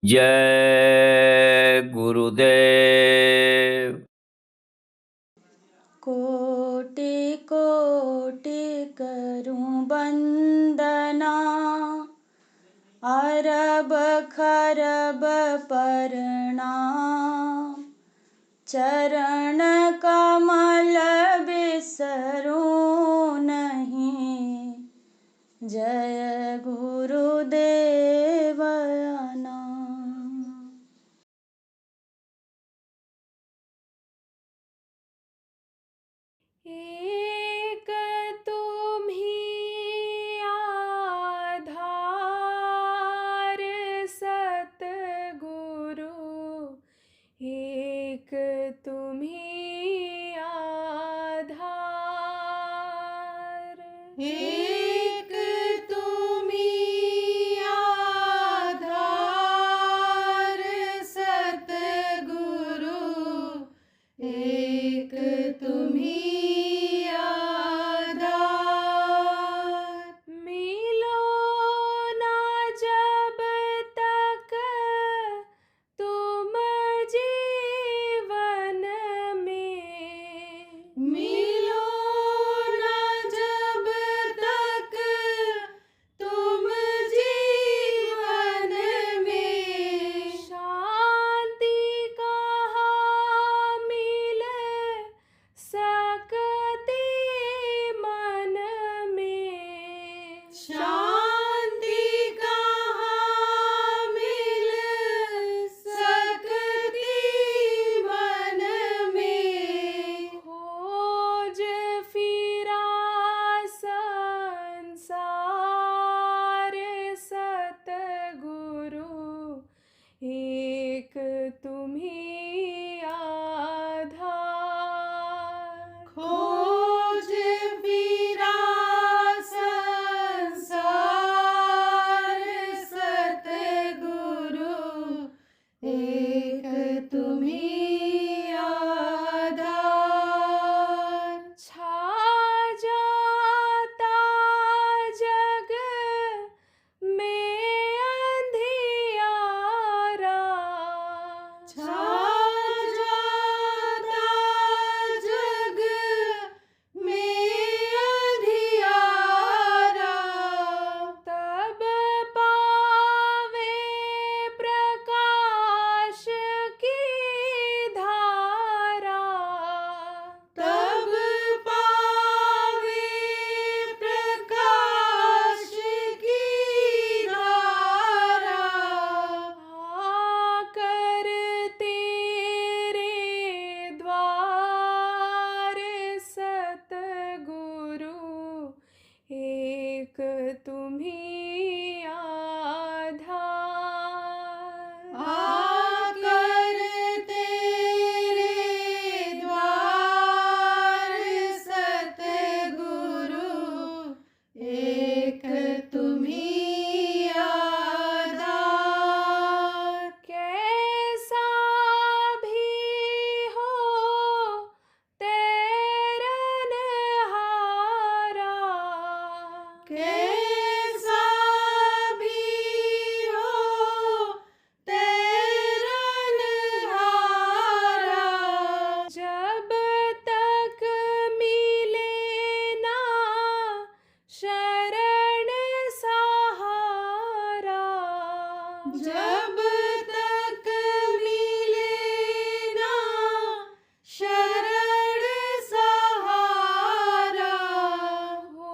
जय गुरुदेव। कोटि कोटि करूं वंदना, अरब खरब प्रणाम। चरण कमल बिसरूं नहीं, जय गुरुदेव नाम। एक तुम्ही आधार सतगुरु, एक तुम्ही आधार। एक तुम्ही आधार सतगुरु, एक तुम्ही मिलो ना जब तक तुम जीवन में, मिलो ना जब तक तुम जीवन में। शांति कहाँ मिल सकती मन में, शांति कहाँ मिल सकती मन में। खोज फिरा संसार सतगुरु, एक तुम्ही आधार। खोज फिरा संसार सतगुरु, एक तुम्ही आधार। छा जाता जग में अंधियारा, छा जाता जग में अंधियारा। तब पावे प्रकाश की धारा, तब पावे प्रकाश की धारा। आकर तेरे द्वार सतगुरु, एक तुम्ही आधार। आकर तेरे द्वार सतगुरु, एक तुम्ही आधार। कैसा भी हो तेरनहारा, कैसा भी हो तेरनहारा। जब तक मिले ना शरण सहारा, जब तक मिले ना शरण सहारा। हो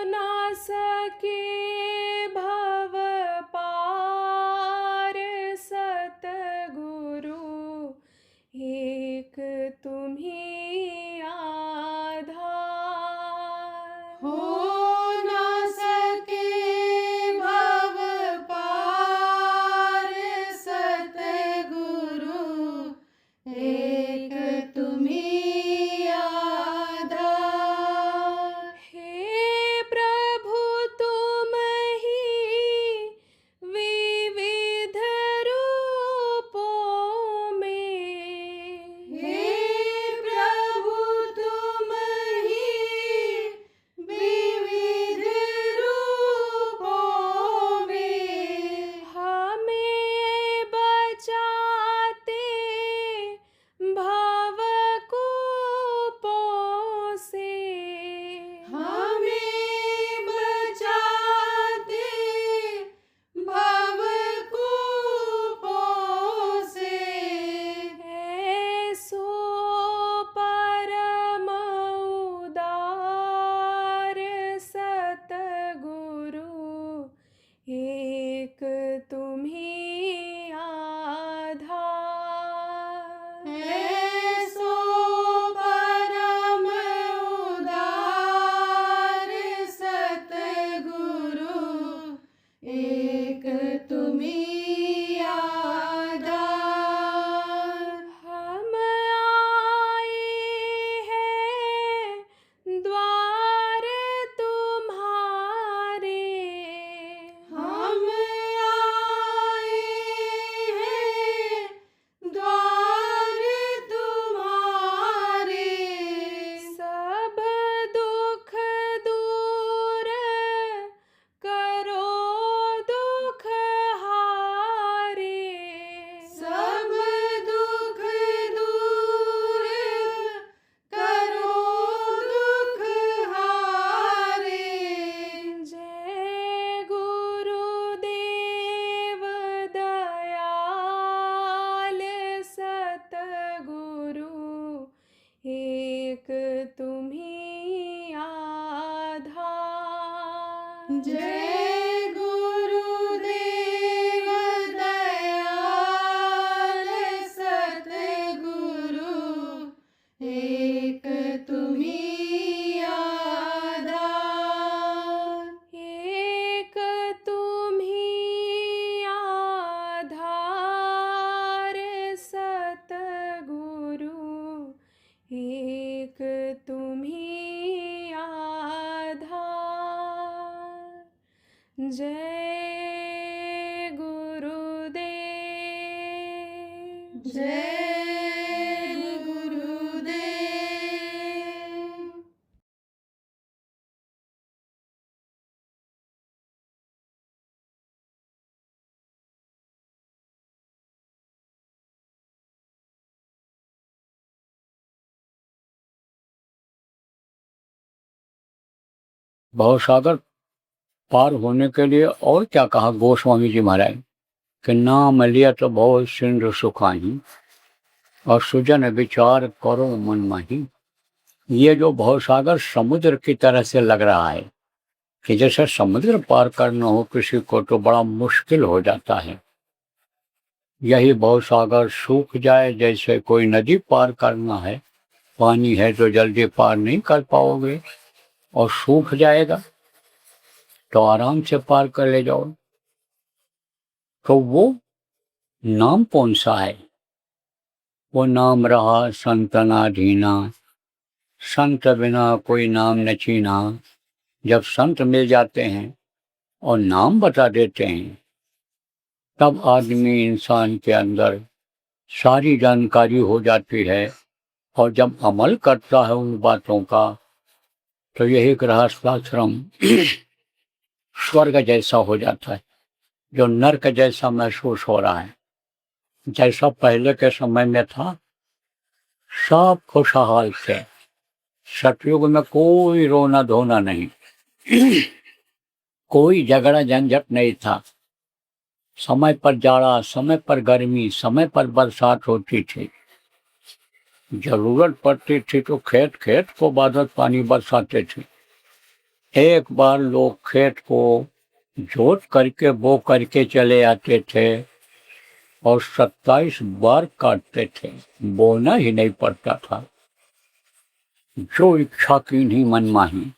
ना सके भव पार सतगुरु, एक तुम्ही आधार। हो ना सके भव पार सतगुरु, एक तुम्ही आधार। हे प्रभु तुम ही विविध रूपों में, हे प्रभु तुम ही जय गुरुदेव दयाल सतगुरु, एक तुम्ही आधार, एक तुम्ही आधार सतगुरु, एक तुम्ही आधार। जय गुरुदेव, जय गुरुदेव। भवसागर पार होने के लिए और क्या कहा गोस्वामी जी महाराज कि नाम लिया तो भव सिंधु सुखाही और सुजन विचार करो मन माही। ये जो भवसागर समुद्र की तरह से लग रहा है कि जैसे समुद्र पार करना हो किसी को तो बड़ा मुश्किल हो जाता है। यही भवसागर सूख जाए, जैसे कोई नदी पार करना है, पानी है तो जल्दी पार नहीं कर पाओगे और सूख जाएगा तो आराम से पार कर ले जाओ। तो वो नाम कौन सा है? वो नाम रहा संतनाधीना, संत बिना कोई नाम न चीना। जब संत मिल जाते हैं और नाम बता देते हैं तब आदमी इंसान के अंदर सारी जानकारी हो जाती है और जब अमल करता है उन बातों का तो यही गृहस्थाश्रम स्वर्ग जैसा हो जाता है, जो नर्क जैसा महसूस हो रहा है। जैसा पहले के समय में था, सब खुशहाल थे। सतयुग में कोई रोना धोना नहीं, कोई झगड़ा झंझट नहीं था। समय पर जाड़ा, समय पर गर्मी, समय पर बरसात होती थी। जरूरत पड़ती थी तो खेत खेत को बादल पानी बरसाते थे। एक बार लोग खेत को जोत करके बो करके चले आते थे और 27 बार काटते थे, बोना ही नहीं पड़ता था। जो इच्छा की नहीं मनमाही,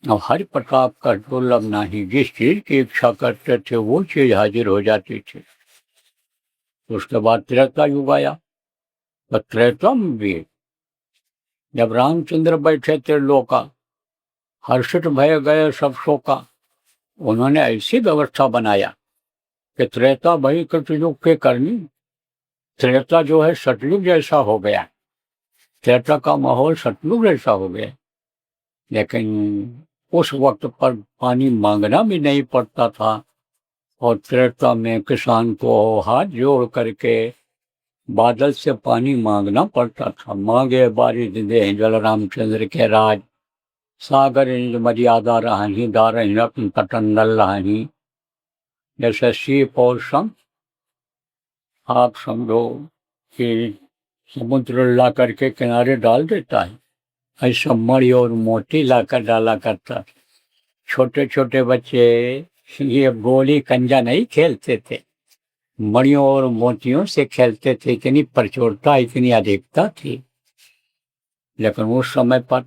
और हरि प्रताप का दुर्लभ नहीं। जिस चीज की इच्छा करते थे वो चीज हाजिर हो जाती थी। उसके बाद त्रेता युग आया, तो त्रेता में भी जब रामचंद्र बैठे थे लोका, हर्षित भय गए सब शोका। उन्होंने ऐसी व्यवस्था बनाया कि त्रेता भई कृतयुग के करनी। त्रेता जो है सतयुग जैसा हो गया, त्रेता का माहौल सतयुग जैसा हो गया। लेकिन उस वक्त पर पानी मांगना भी नहीं पड़ता था और त्रेता में किसान को हाथ जोड़ करके बादल से पानी मांगना पड़ता था। मांगे बारिश दे जल रामचंद्र के राज, सागर मर्यादा रहनी दारही रत्न तटंडल रहनी। जैसे सीप और शंख आप समझो कि समुद्र ला करके किनारे डाल देता है, ऐसा मणि और मोती लाकर डाला करता। छोटे छोटे बच्चे ये गोली कंजा नहीं खेलते थे, मणियों और मोतियों से खेलते थे। इतनी प्रचुरता, इतनी अधिकता थी। लेकिन उस समय पर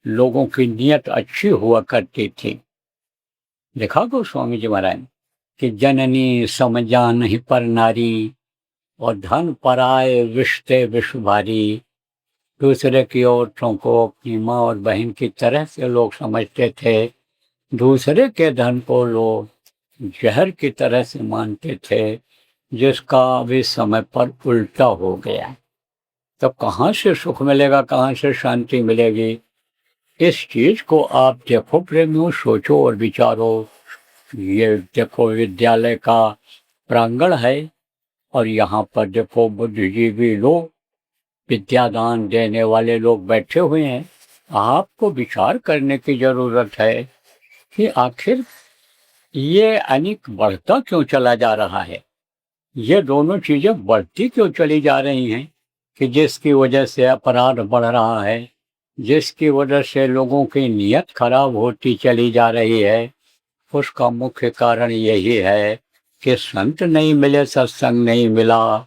लोगों की नीयत अच्छी हुआ करती थी। देखा गोस्वामी जी महाराज कि जननी समझा नहीं पर नारी, और धन पराए विषते विष भारी। दूसरे की औरतों को अपनी माँ और बहन की तरह से लोग समझते थे। दूसरे के धन को लोग जहर की तरह से मानते थे, जिसका अभी समय पर उल्टा हो गया। तो कहाँ से सुख मिलेगा, कहाँ से शांति मिलेगी? इस चीज को आप देखो प्रेमियों, सोचो और विचारो। ये देखो विद्यालय का प्रांगण है और यहाँ पर देखो बुद्धिजीवी लोग, विद्यादान देने वाले लोग बैठे हुए हैं। आपको विचार करने की जरूरत है कि आखिर ये अनेक बढ़ता क्यों चला जा रहा है, ये दोनों चीजें बढ़ती क्यों चली जा रही हैं कि जिसकी वजह से अपराध बढ़ रहा है, जिसकी वजह से लोगों की नीयत खराब होती चली जा रही है, उसका मुख्य कारण यही है कि संत नहीं मिले, सत्संग नहीं मिला।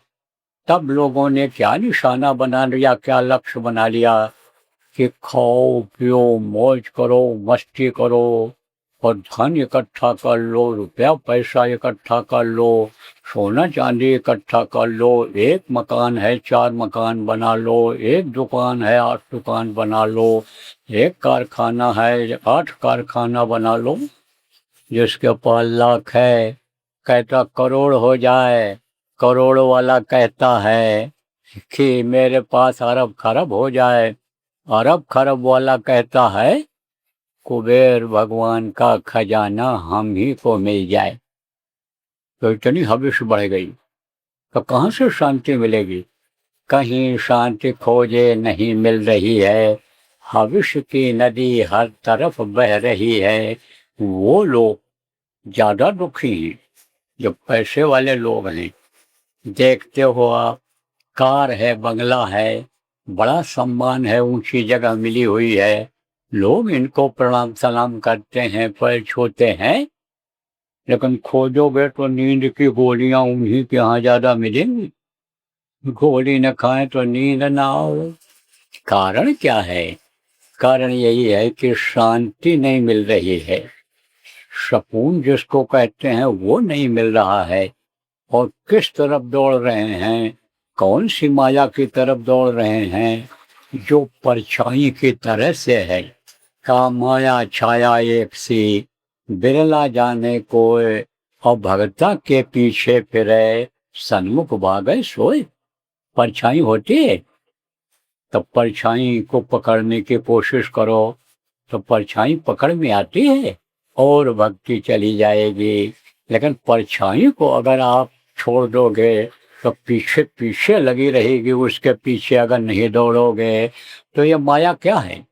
तब लोगों ने क्या निशाना बना लिया, क्या लक्ष्य बना लिया कि खाओ पियो मौज करो, मस्ती करो और धन इकट्ठा कर लो, रुपया पैसा इकट्ठा कर लो, सोना चांदी इकट्ठा कर लो। एक मकान है 4 मकान बना लो, एक दुकान है 8 दुकान बना लो, एक कारखाना है 8 कारखाना बना लो। जिसके पास लाख है कहता करोड़ हो जाए, करोड़ वाला कहता है कि मेरे पास अरब खरब हो जाए, अरब खरब वाला कहता है कुबेर भगवान का खजाना हम ही को मिल जाए। तो इतनी हविश बढ़ गई, तो कहाँ से शांति मिलेगी? कहीं शांति खोजे नहीं मिल रही है, हविष की नदी हर तरफ बह रही है। वो लोग ज्यादा दुखी हैं जो पैसे वाले लोग हैं। देखते हो आप, कार है, बंगला है, बड़ा सम्मान है, ऊंची जगह मिली हुई है, लोग इनको प्रणाम सलाम करते हैं, पैर छूते हैं। लेकिन खोजोगे तो नींद की गोलियां उन्हीं के यहाँ ज्यादा मिलेंगी। गोली न खाएं तो नींद ना आओ। कारण क्या है? कारण यही है कि शांति नहीं मिल रही है, सुकून जिसको कहते हैं वो नहीं मिल रहा है। और किस तरफ दौड़ रहे हैं? कौन सी माया की तरफ दौड़ रहे हैं? जो परछाई की तरह से है। का माया छाया एक सी, बिरला जाने कोय, और भगता के पीछे फिरे, सन्मुख भागे सोए। परछाई होती है तो परछाई को पकड़ने की कोशिश करो तो परछाई पकड़ में आती है और भक्ति चली जाएगी। लेकिन परछाई को अगर आप छोड़ दोगे तो पीछे पीछे लगी रहेगी, उसके पीछे अगर नहीं दौड़ोगे तो ये माया क्या है?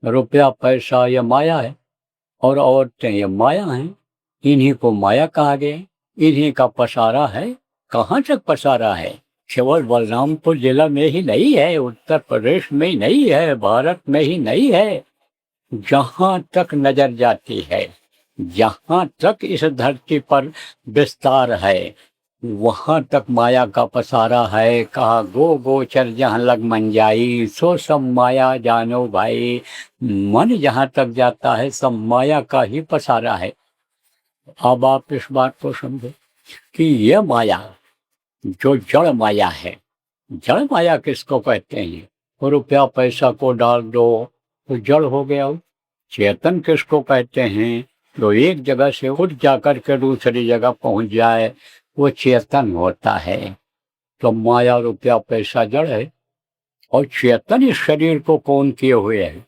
रुपया पैसा ये माया है, और औरतें ये माया हैं। इन्हीं को माया कहा गया, इन्हीं का पसारा है। कहाँ तक पसारा है? केवल बलरामपुर जिला में ही नहीं है, उत्तर प्रदेश में ही नहीं है, भारत में ही नहीं है। जहां तक नजर जाती है, जहां तक इस धरती पर विस्तार है, वहां तक माया का पसारा है। कहा गो गोचर जहां लग मन जाई, सो सब माया जानो भाई। मन जहां तक जाता है सब माया का ही पसारा है। अब आप इस बात को समझो कि ये माया जो जड़ माया है, जड़ माया किसको कहते हैं? रुपया पैसा को डाल दो तो जड़ हो गया। चेतन किसको कहते हैं? जो एक जगह से उठ जाकर के दूसरी जगह पहुंच जाए, वो चेतन होता है। तो माया रुपया पैसा जड़ है, और चेतन इस शरीर को कौन किए हुए है?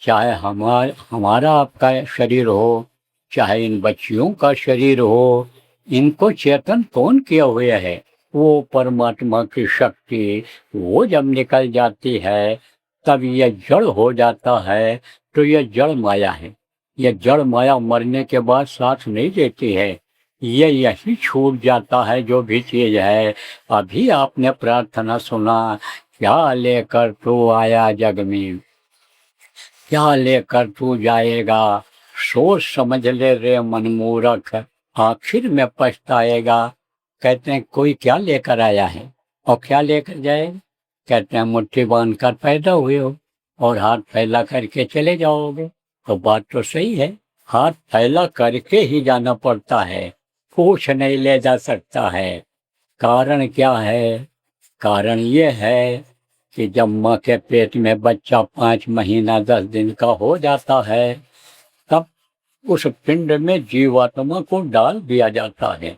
चाहे हमारा आपका शरीर हो, चाहे इन बच्चियों का शरीर हो, इनको चेतन कौन किए हुए है? वो परमात्मा की शक्ति। वो जब निकल जाती है तब यह जड़ हो जाता है। तो यह जड़ माया है। यह जड़ माया मरने के बाद साथ नहीं देती है, ये यही छूट जाता है जो भी चीज है। अभी आपने प्रार्थना सुना, क्या लेकर तू आया जग में, क्या लेकर तू जाएगा, सोच समझ ले रे मनमूर्ख, आखिर में पछताएगा। कहते हैं कोई क्या लेकर आया है और क्या लेकर जाएगा? कहते हैं मुट्ठी बांध कर पैदा हुए हो और हाथ फैला करके चले जाओगे। तो बात तो सही है, हाथ फैला करके ही जाना पड़ता है, कुछ नहीं ले जा सकता है। कारण क्या है? कारण ये है कि जब माँ के पेट में बच्चा 5 महीना 10 दिन का हो जाता है, तब उस पिंड में जीवात्मा को डाल दिया जाता है।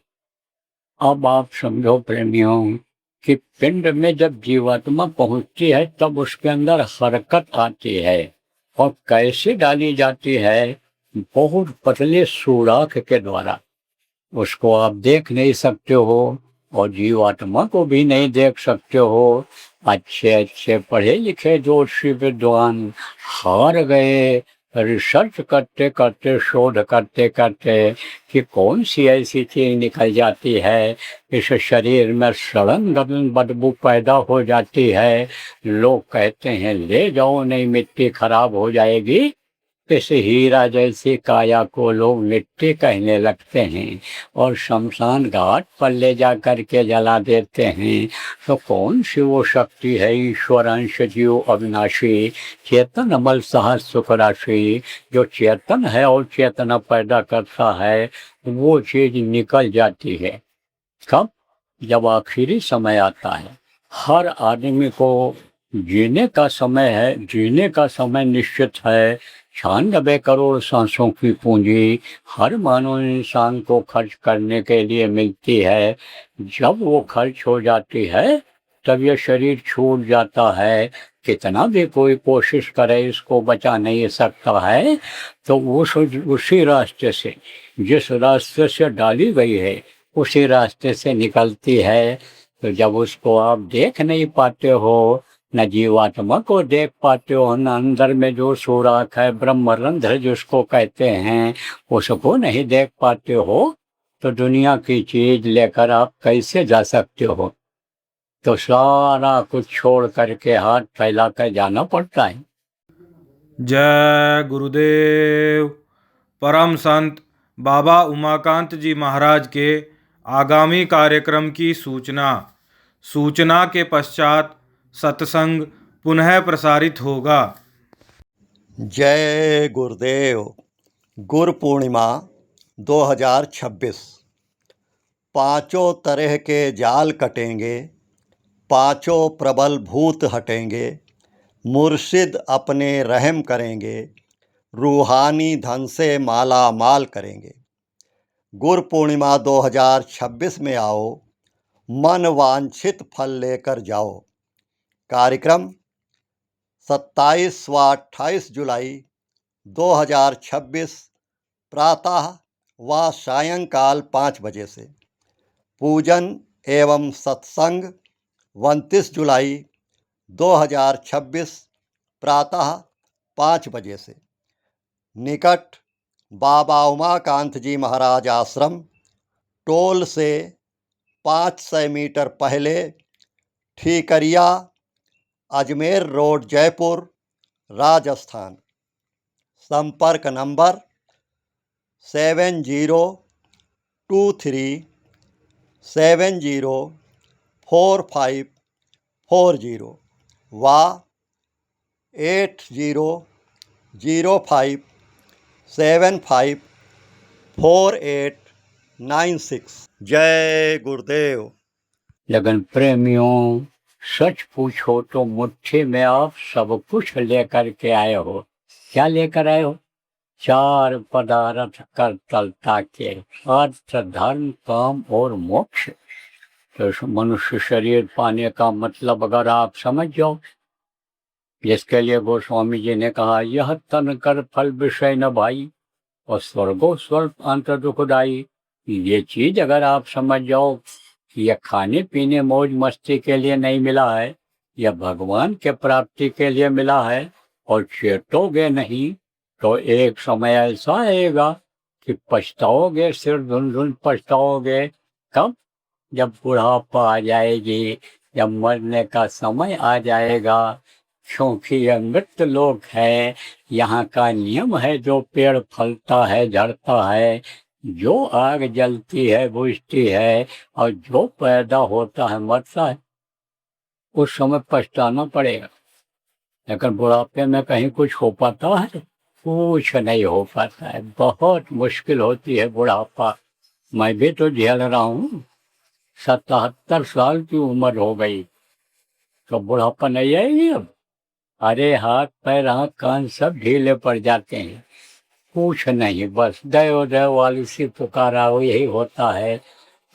अब आप समझो प्रेमियों कि पिंड में जब जीवात्मा पहुंचती है तब उसके अंदर हरकत आती है। और कैसे डाली जाती है? बहुत पतले सुराख के द्वारा। उसको आप देख नहीं सकते हो और जीवात्मा को भी नहीं देख सकते हो। अच्छे अच्छे पढ़े लिखे जोशी विद्वान हार गए रिसर्च करते करते, शोध करते करते कि कौन सी ऐसी चीज निकल जाती है इस शरीर में सड़न गलन बदबू पैदा हो जाती है। लोग कहते हैं ले जाओ नहीं मिट्टी खराब हो जाएगी, इस हीरा जैसी काया को लोग मिट्टी कहने लगते हैं और शमशान घाट पर ले जा करके जला देते हैं। तो कौन सी वो शक्ति है, ईश्वर अंश जीव अविनाशी, चेतन अमल सहज सुख राशि, जो चेतन है और चेतना पैदा करता है, वो चीज निकल जाती है। कब? जब आखिरी समय आता है। हर आदमी को जीने का समय है, जीने का समय निश्चित है। 96 करोड़ सांसों की पूंजी हर मानव इंसान को खर्च करने के लिए मिलती है। जब वो खर्च हो जाती है तब ये शरीर छूट जाता है। कितना भी कोई कोशिश करे इसको बचा नहीं सकता है। तो उसी रास्ते से, जिस रास्ते से डाली गई है, उसी रास्ते से निकलती है। तो जब उसको आप देख नहीं पाते हो, न जीवात्मा को देख पाते हो, न अंदर में जो सुराख है, ब्रह्मरंध्र जिसको कहते हैं, उसको नहीं देख पाते हो, तो दुनिया की चीज लेकर आप कैसे जा सकते हो? तो सारा कुछ छोड़ करके हाथ फैला कर जाना पड़ता है। जय गुरुदेव। परम संत बाबा उमाकांत जी महाराज के आगामी कार्यक्रम की सूचना के पश्चात सत्संग पुनः प्रसारित होगा। जय गुरुदेव। गुरु पूर्णिमा 2026। पांचों तरह के जाल कटेंगे, पांचों प्रबल भूत हटेंगे, मुर्शिद अपने रहम करेंगे, रूहानी धन से माला माल करेंगे। गुरु पूर्णिमा 2026 में आओ, मन वांछित फल लेकर जाओ। कार्यक्रम 27 व 28 जुलाई 2026 प्रातः व सायंकाल 5 बजे से। पूजन एवं सत्संग 29 जुलाई 2026 प्रातः 5 बजे से। निकट बाबा उमाकांत जी महाराज आश्रम, टोल से 500 मीटर पहले, ठीकरिया, अजमेर रोड, जयपुर, राजस्थान। संपर्क नंबर 7023704540 व 8005754896। जय गुरुदेव। लगन प्रेमियों, सच पूछो तो मुट्ठी में आप सब कुछ लेकर के आए हो। क्या लेकर आए हो? 4 पदार्थ कर तलता के, अर्थ, धर्म, काम और मोक्ष। तो इस मनुष्य शरीर पाने का मतलब अगर आप समझ जाओ, जिसके लिए गोस्वामी जी ने कहा, यह तन कर फल विषय न भाई और स्वर्गो स्वर्ग अंत दुखदाई। ये चीज अगर आप समझ जाओ, यह खाने पीने मौज मस्ती के लिए नहीं मिला है, यह भगवान के प्राप्ति के लिए मिला है, और चेतोगे नहीं तो एक समय ऐसा आएगा कि पछताओगे, सिर धुन धुन पछताओगे। कब? जब बुढ़ापा आ जाएगी, जब मरने का समय आ जाएगा। क्योंकि यह मृत लोक है, यहाँ का नियम है, जो पेड़ फलता है झड़ता है, जो आग जलती है बुझती है, और जो पैदा होता है मरता है। उस समय पछताना पड़ेगा। लेकिन बुढ़ापे में कहीं कुछ हो पाता है? कुछ नहीं हो पाता है। बहुत मुश्किल होती है बुढ़ापा। मैं भी तो झेल रहा हूँ। 77 साल की उम्र हो गई, तो बुढ़ापा नहीं आएगी अब? अरे हाथ पैर आँख कान सब ढीले पड़ जाते हैं। कुछ नहीं, बस दयो दयो वाली सी पुकारा हो, यही होता है।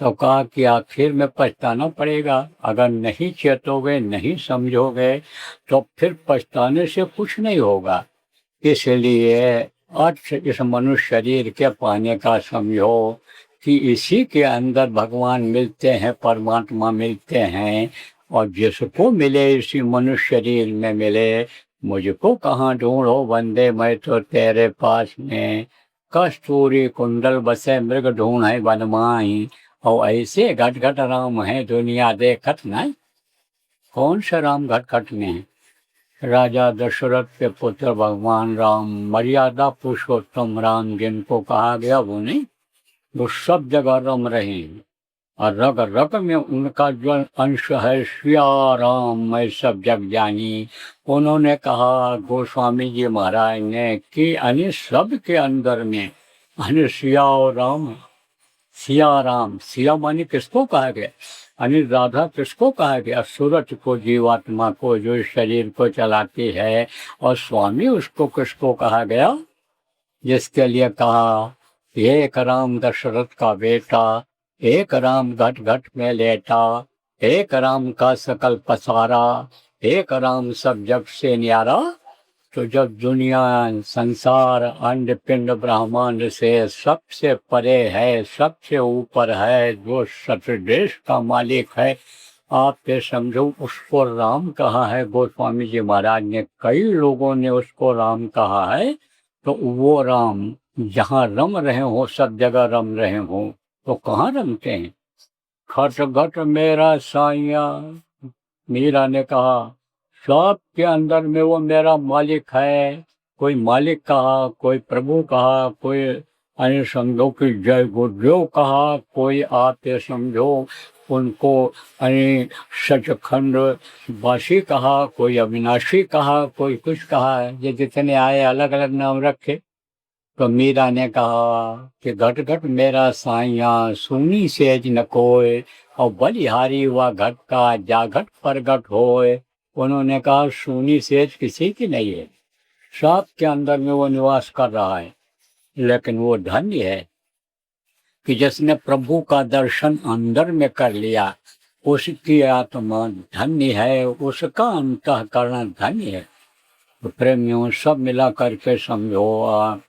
तो कहा कि आखिर में पछताना पड़ेगा। अगर नहीं चेतोगे, नहीं समझोगे, तो फिर पछताने से कुछ नहीं होगा। इसलिए अर्थ इस मनुष्य शरीर के पाने का समझो कि इसी के अंदर भगवान मिलते हैं, परमात्मा मिलते हैं, और जिसको मिले इसी मनुष्य शरीर में मिले। मुझको कहाँ ढूंढो बंदे, मैं तो तेरे पास में। कस्तूरी कुंडल बसे मृग ढूंढ है बनमाई, और ऐसे घट घट राम है दुनिया देखत नहीं। कौन से राम घट घट में है? राजा दशरथ के पुत्र भगवान राम, मर्यादा पुरुषोत्तम राम जिनको कहा गया, वो नहीं, वो सब जगह रम रहे हैं। और रग रग में उनका जो अंश है, सिया राम मैं सब जग जानी। उन्होंने कहा गोस्वामी जी महाराज ने कि अन्य सब के अंदर में अन्य सिया और राम, सिया राम, सिया मानी किसको कहा गया, अन्य राधा किसको कहा गया, सूरज को, जीवात्मा को, जो इस शरीर को चलाती है। और स्वामी उसको किसको कहा गया, जिसके लिए कहा एक राम दशरथ का बेटा, एक राम घट घट में लेटा, एक राम का सकल पसारा, एक राम सब जग से न्यारा। तो जब दुनिया, संसार, अंड पिंड ब्रह्मांड से सबसे परे है, सबसे ऊपर है, जो सतदेश का मालिक है, आप ये समझो उसको राम कहा है। गोस्वामी जी महाराज ने, कई लोगों ने उसको राम कहा है। तो वो राम जहाँ रम रहे हो, सब जगह रम रहे हो, तो कहाँ रमते हैं। खट घट मेरा साइया, मीरा ने कहा सब के अंदर में वो मेरा मालिक है। कोई मालिक कहा, कोई प्रभु कहा, कोई अन्य समझो कि जय गुरुदेव कहा, कोई आप ये समझो उनको अन्य सचखंड वासी कहा, कोई अविनाशी कहा, कोई कुछ कहा। ये जितने आए अलग अलग नाम रखे। तो मीरा ने कहा कि घट घट मेरा साइया, सुनी सेज न कोय, और बलिहारी हुआ घट का, जा घट प्रगट होए। उन्होंने कहा सुनी सेज किसी की नहीं है, सब के अंदर में वो निवास कर रहा है। लेकिन वो धन्य है कि जिसने प्रभु का दर्शन अंदर में कर लिया, उसकी आत्मा धन्य है, उसका अंतःकरण धन्य है। तो प्रेमियों, सब मिला करके समझो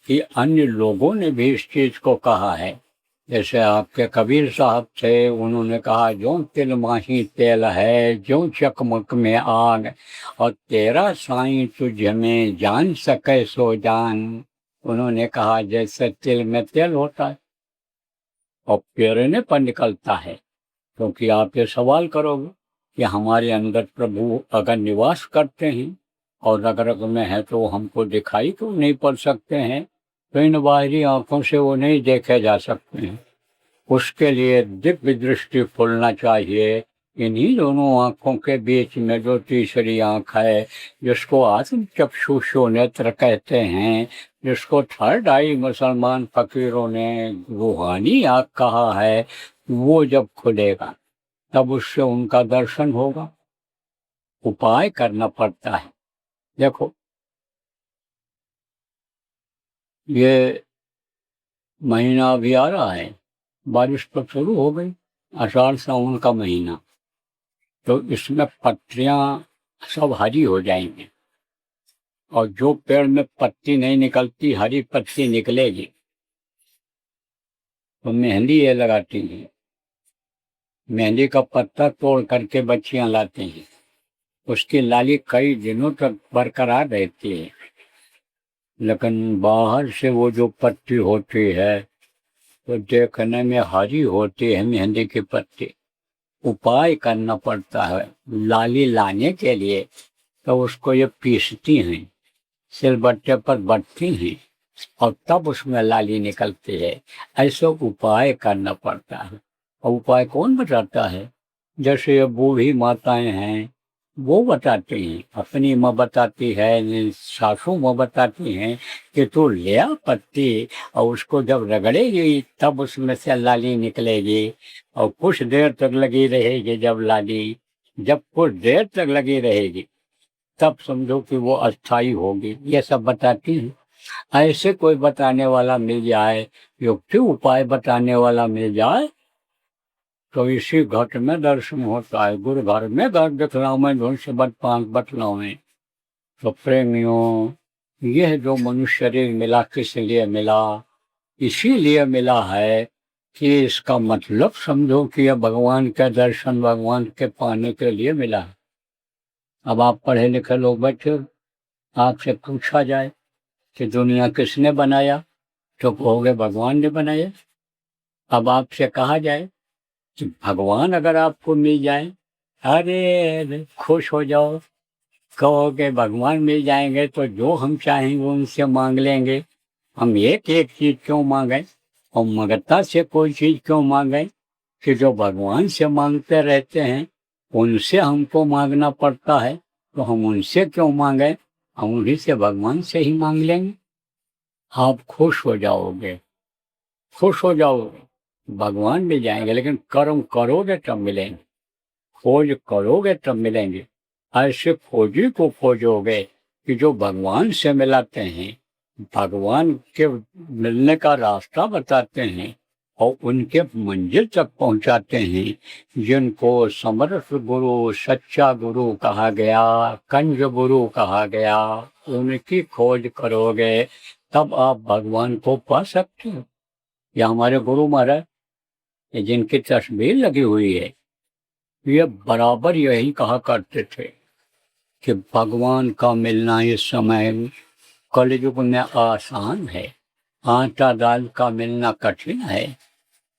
कि अन्य लोगों ने भी इस चीज को कहा है। जैसे आपके कबीर साहब थे, उन्होंने कहा जो तिल माही तेल है, जो चकमक में आग, और तेरा साईं तुझ में जान सके सो जान। उन्होंने कहा जैसे तिल में तेल होता है और पेरने पर निकलता है। क्योंकि आप ये सवाल करोगे कि हमारे अंदर प्रभु अगर निवास करते हैं और रग रग में है, तो हमको दिखाई क्यों नहीं पड़ सकते हैं। तो इन बाहरी आंखों से वो नहीं देखे जा सकते हैं। उसके लिए दिव्य दृष्टि खुलना चाहिए। इन्हीं दोनों आंखों के बीच में जो तीसरी आंख है, जिसको आत्म चक्षुषो नेत्र कहते हैं, जिसको थर्ड आई मुसलमान फकीरों ने रूहानी आंख कहा है, वो जब खुलेगा तब उससे उनका दर्शन होगा। उपाय करना पड़ता है। देखो, ये महीना अभी आ रहा है, बारिश तो शुरू हो गई, आषाढ़ सावन का महीना, तो इसमें पत्तियां सब हरी हो जाएंगी। और जो पेड़ में पत्ती नहीं निकलती, हरी पत्ती निकलेगी। तो मेहंदी ये लगाती हैं, मेहंदी का पत्ता तोड़ करके बच्चियां लाती हैं, उसकी लाली कई दिनों तक बरकरार रहती है। लेकिन बाहर से वो जो पत्ती होती है तो देखने में हरी होती है मेहंदी की पत्ती। उपाय करना पड़ता है लाली लाने के लिए। तो उसको ये पीसती हैं, सिलबट्टे पर बटती हैं, और तब उसमें लाली निकलती है। ऐसा उपाय करना पड़ता है। और उपाय कौन बताता है? जैसे ये बूढ़ी माताएं हैं, वो बताती हैं, अपनी माँ बताती है, सासू माँ बताती हैं कि तू ले आ पत्ती और उसको जब रगड़ेगी तब उसमें से लाली निकलेगी। और कुछ देर तक लगी रहेगी जब कुछ देर तक लगी रहेगी तब समझो कि वो अस्थाई होगी। ये सब बताती हैं। ऐसे कोई बताने वाला मिल जाए, युक्ति उपाय बताने वाला मिल जाए, तो इसी घट में दर्शन होता है। गुरु घर में घर दिखलाओ में, धुन से बट पांच बतलाओ में। तो प्रेमियों, यह जो मनुष्य शरीर मिला किस लिए मिला? इसीलिए मिला है कि इसका मतलब समझो कि यह भगवान के दर्शन, भगवान के पाने के लिए मिला है। अब आप पढ़े लिखे लोग बैठे हो, आपसे पूछा जाए कि दुनिया किसने बनाया, तो कहोगे भगवान ने बनाया। अब आपसे कहा जाए कि भगवान अगर आपको मिल जाए, अरे खुश हो जाओ, कहोगे भगवान मिल जाएंगे तो जो हम चाहेंगे उनसे मांग लेंगे। हम एक एक चीज क्यों मांगे और मगता से कोई चीज क्यों मांगे कि जो भगवान से मांगते रहते हैं उनसे हमको मांगना पड़ता है, तो हम उनसे क्यों मांगे, हम उन्हीं से भगवान से ही मांग लेंगे। आप खुश हो जाओगे, खुश हो जाओगे, भगवान मिल जाएंगे। लेकिन कर्म करोगे तब मिलेंगे, खोज करोगे तब मिलेंगे। ऐसे खोजी को खोजोगे कि जो भगवान से मिलाते हैं, भगवान के मिलने का रास्ता बताते हैं और उनके मंजिल तक पहुंचाते हैं, जिनको समर्थ गुरु, सच्चा गुरु कहा गया, कंज गुरु कहा गया, उनकी खोज करोगे तब आप भगवान को पा सकते हो। या हमारे गुरु महाराज, ये जिनकी तस्वीर लगी हुई है, ये बराबर यही कहा करते थे कि भगवान का मिलना इस समय कलयुग में आसान है, आटा दाल का मिलना कठिन है।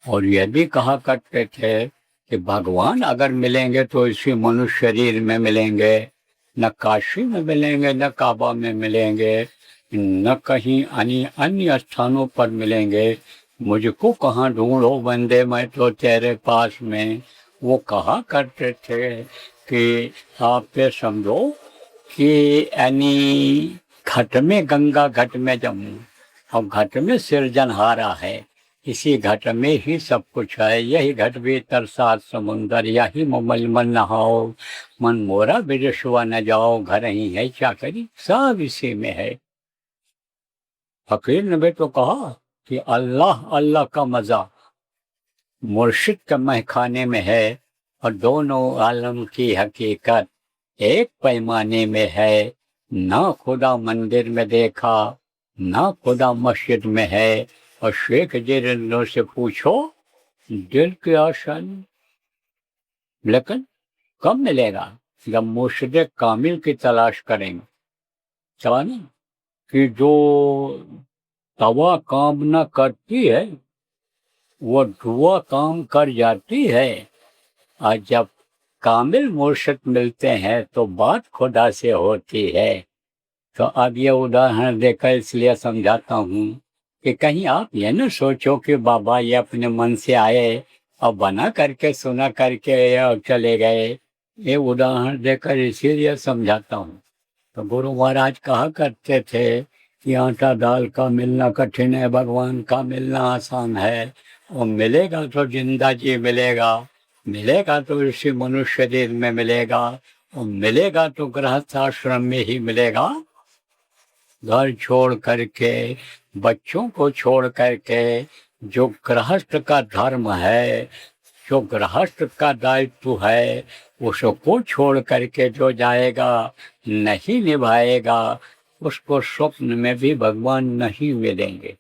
और यह भी कहा करते थे कि भगवान अगर मिलेंगे तो इसी मनुष्य शरीर में मिलेंगे, न काशी में मिलेंगे, न काबा में मिलेंगे, न कहीं अन्य स्थानों पर मिलेंगे। मुझको कहाँ ढूंढो बंदे, मैं तो तेरे पास में। वो कहा करते थे कि आप ये समझो कि यानी घट में गंगा, घट में जमुना, और घट में सृजनहारा है, इसी घट में ही सब कुछ है। यही घट भीतर सात समुंदर, यही ममल मन नहाओ, मन मोरा विदेशवा न जाओ, घर ही है चाकरी, सब इसी में है। फकीर ने भी तो कहा कि अल्लाह अल्लाह का मजा मुर्शिद के महखाने में है, और दोनों आलम की हकीकत एक पैमाने में है। ना खुदा मंदिर में देखा, ना खुदा मस्जिद में है। और शेख जिरंदों से पूछो दिल की आशान, लेकिन कब मिलेगा, जब मुर्शिद कामिल की तलाश करेंगे। चला नहीं कि जो तवा काम न करती है वो धुआं काम कर जाती है। और जब कामिल मुर्शिद मिलते हैं तो बात खुदा से होती है। तो अब ये उदाहरण देकर इसलिए समझाता हूँ कि कहीं आप ये न सोचो कि बाबा ये अपने मन से आए और बना करके सुना करके और चले गए। ये उदाहरण देकर इसीलिए समझाता हूँ। तो गुरु महाराज कहा करते थे कि आटा दाल का मिलना कठिन है, भगवान का मिलना आसान है। और मिलेगा तो जिंदा जी मिलेगा, मिलेगा तो इसी मनुष्य शरीर में मिलेगा, और मिलेगा तो गृहस्थ आश्रम में ही मिलेगा। घर छोड़ करके, बच्चों को छोड़ करके, जो गृहस्थ का धर्म है, जो गृहस्थ का दायित्व है, उसको छोड़ करके जो जाएगा, नहीं निभाएगा, उसको स्वप्न में भी भगवान नहीं मिलेंगे।